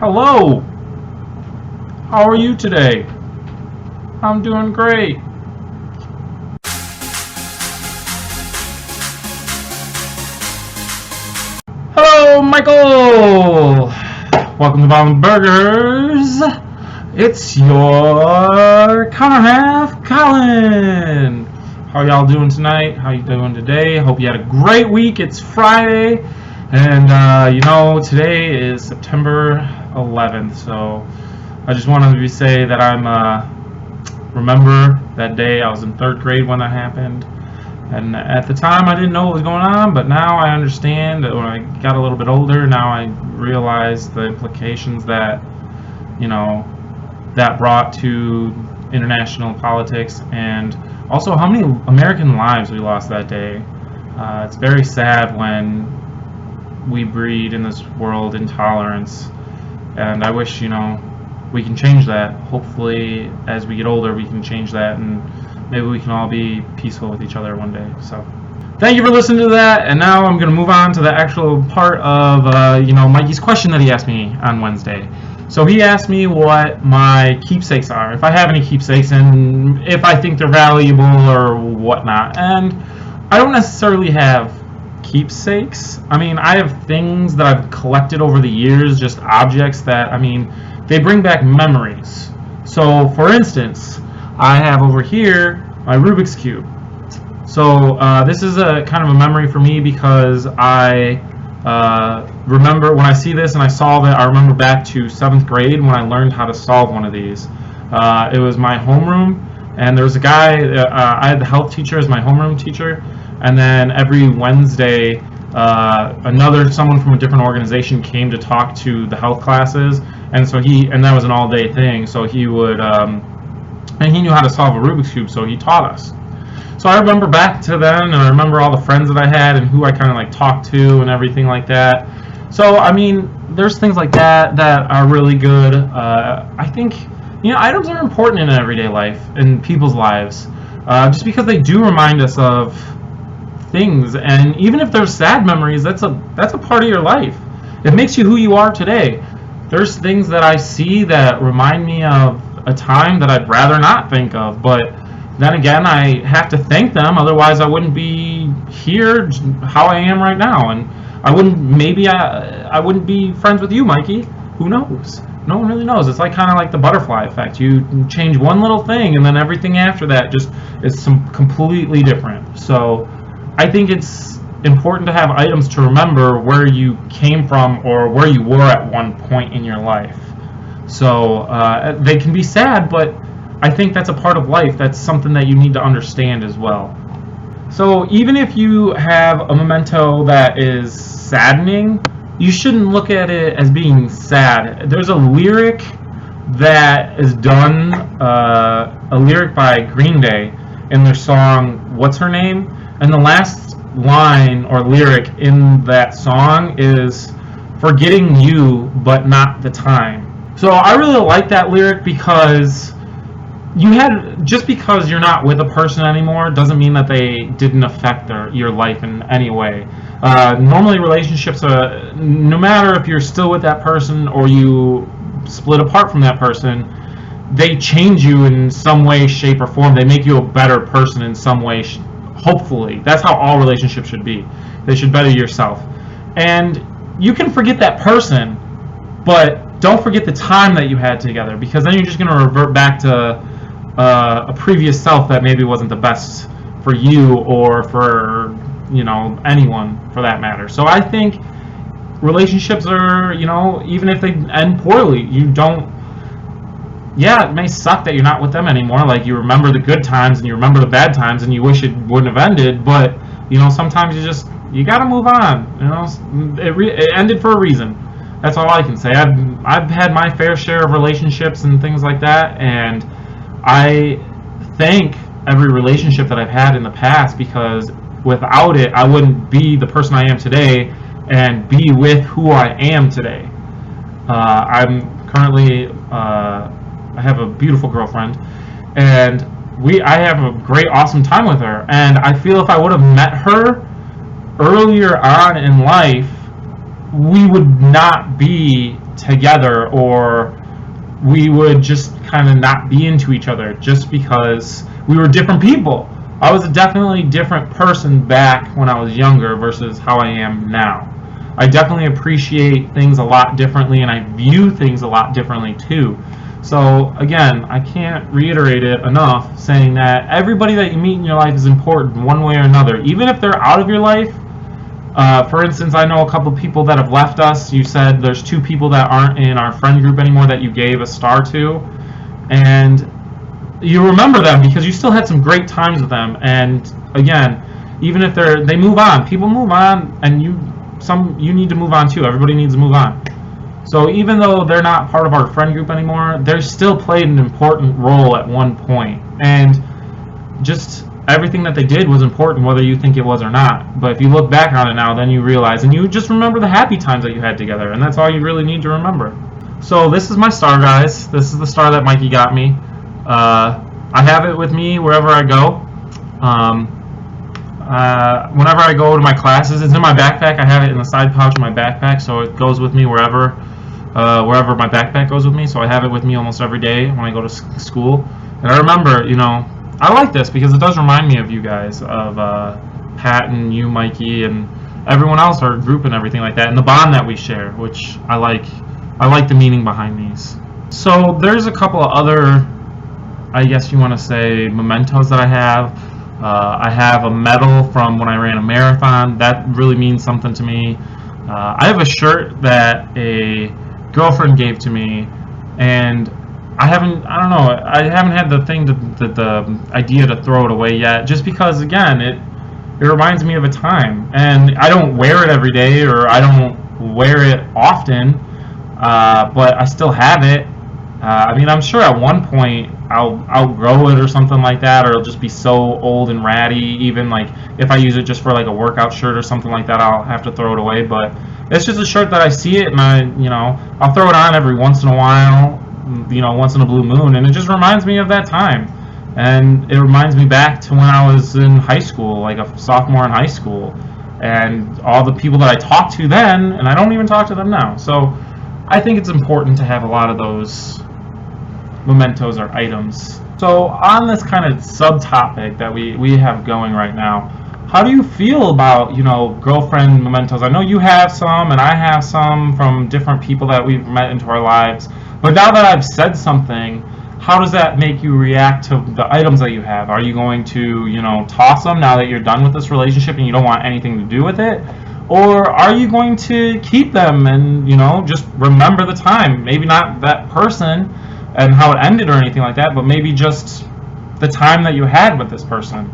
Hello! How are you today? I'm doing great. Hello, Michael! Welcome to Ballin'burgers. It's your counter half, Colin. How y'all doing tonight? How you doing today? Hope you had a great week. It's Friday, and today is September 11th. So I just wanted to say that I'm remember that day. I was in 3rd grade when that happened, and at the time I didn't know what was going on, but now I understand that when I got a little bit older, now I realize the implications that that brought to international politics, and also how many American lives we lost that day. It's very sad when we breed in this world intolerance, and I wish we can change that. Hopefully as we get older we can change that, and maybe we can all be peaceful with each other one day. So thank you for listening to that, and now I'm going to move on to the actual part of Mikey's question that he asked me on Wednesday. So he asked me what my keepsakes are, if I have any keepsakes, and if I think they're valuable or whatnot. And I don't necessarily have keepsakes. I mean, I have things that I've collected over the years, just objects that, they bring back memories. So, for instance, I have over here my Rubik's Cube. So, this is a kind of a memory for me because I remember when I see this and I solve it, I remember back to 7th grade when I learned how to solve one of these. It was my homeroom, and there was a guy, I had the health teacher as my homeroom teacher, and then every Wednesday someone from a different organization came to talk to the health classes, and so that was an all-day thing, so he would and he knew how to solve a Rubik's Cube, so he taught us. So I remember back to then, and I remember all the friends that I had and who I kind of like talked to and everything like that. So there's things like that that are really good. I think items are important in everyday life, in people's lives, just because they do remind us of things, and even if they're sad memories, that's a part of your life. It makes you who you are today. There's things that I see that remind me of a time that I'd rather not think of, but then again, I have to thank them, otherwise I wouldn't be here how I am right now, and I wouldn't be friends with you, Mikey. Who knows? No one really knows. It's kind of like the butterfly effect. You change one little thing, and then everything after that just is completely different. So I think it's important to have items to remember where you came from or where you were at one point in your life. So they can be sad, but I think that's a part of life. That's something that you need to understand as well. So even if you have a memento that is saddening, you shouldn't look at it as being sad. There's a lyric that is done, a lyric by Green Day in their song What's Her Name? And the last line or lyric in that song is forgetting you but not the time. So I really like that lyric because just because you're not with a person anymore doesn't mean that they didn't affect your life in any way. Normally relationships are, no matter if you're still with that person or you split apart from that person, they change you in some way, shape, or form. They make you a better person in some way, hopefully. That's how all relationships should be. They should better yourself. And you can forget that person, but don't forget the time that you had together, because then you're just going to revert back to a previous self that maybe wasn't the best for you or for anyone for that matter. So I think relationships are, even if they end poorly, it may suck that you're not with them anymore. Like, you remember the good times and you remember the bad times and you wish it wouldn't have ended, but sometimes you gotta move on. It ended for a reason. That's all I can say. I've had my fair share of relationships and things like that, and I thank every relationship that I've had in the past, because without it, I wouldn't be the person I am today and be with who I am today. I'm currently, I have a beautiful girlfriend, and I have a great, awesome time with her. And I feel if I would have met her earlier on in life, we would not be together, or we would just kind of not be into each other just because we were different people. I was a definitely different person back when I was younger versus how I am now. I definitely appreciate things a lot differently, and I view things a lot differently too. So again, I can't reiterate it enough, saying that everybody that you meet in your life is important one way or another, even if they're out of your life. For instance, I know a couple people that have left us. You said there's 2 people that aren't in our friend group anymore that you gave a star to, and you remember them because you still had some great times with them. And again, even if they move on, people move on, and you need to move on too. Everybody needs to move on. So even though they're not part of our friend group anymore, they still played an important role at one point, and just everything that they did was important, whether you think it was or not. But if you look back on it now, then you realize, and you just remember the happy times that you had together, and that's all you really need to remember. So this is my star, guys. This is the star that Mikey got me. I have it with me wherever I go. Whenever I go to my classes, it's in my backpack. I have it in the side pouch of my backpack, so it goes with me wherever my backpack goes with me. So I have it with me almost every day when I go to school. And I remember, I like this because it does remind me of you guys, of Pat and you, Mikey, and everyone else, our group and everything like that, and the bond that we share, which I like. I like the meaning behind these. So there's a couple of other, I guess you want to say, mementos that I have. I have a medal from when I ran a marathon. That really means something to me. I have a shirt that a girlfriend gave to me, and I haven't had the idea to throw it away yet, just because, again, it reminds me of a time, and I don't wear it every day, or I don't wear it often, but I still have it. I'm sure at one point I'll outgrow it or something like that, or it'll just be so old and ratty. Even like if I use it just for like a workout shirt or something like that, I'll have to throw it away. But it's just a shirt that I see it, and I'll throw it on every once in a while, once in a blue moon, and it just reminds me of that time. And it reminds me back to when I was in high school, like a sophomore in high school, and all the people that I talked to then, and I don't even talk to them now. So I think it's important to have a lot of those mementos or items. So on this kind of subtopic that we have going right now, how do you feel about, girlfriend mementos? I know you have some and I have some from different people that we've met into our lives, but now that I've said something, how does that make you react to the items that you have? Are you going to, toss them now that you're done with this relationship and you don't want anything to do with it? Or are you going to keep them and, just remember the time? Maybe not that person and how it ended or anything like that, but maybe just the time that you had with this person.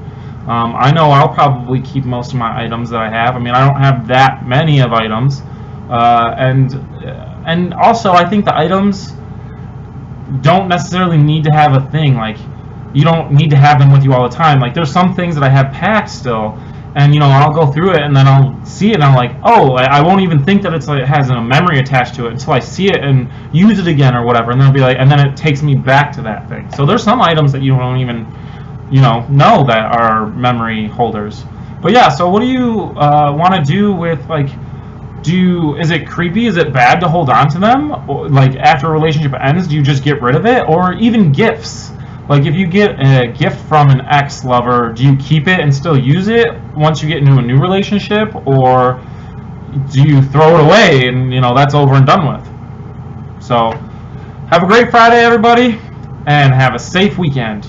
I know I'll probably keep most of my items that I have. I don't have that many of items. And also, I think the items don't necessarily need to have a thing. Like, you don't need to have them with you all the time. Like, there's some things that I have packed still, and I'll go through it and then I'll see it and I'm like, oh, I won't even think that it has a memory attached to it until I see it and use it again or whatever, and then I'll be like, and then it takes me back to that thing. So there's some items that you don't even know that are memory holders. But yeah, so what do you want to do with, like, is it creepy? Is it bad to hold on to them? Or, like, after a relationship ends, do you just get rid of it? Or even gifts. Like, if you get a gift from an ex-lover, do you keep it and still use it once you get into a new relationship? Or do you throw it away and, that's over and done with? So, have a great Friday, everybody, and have a safe weekend.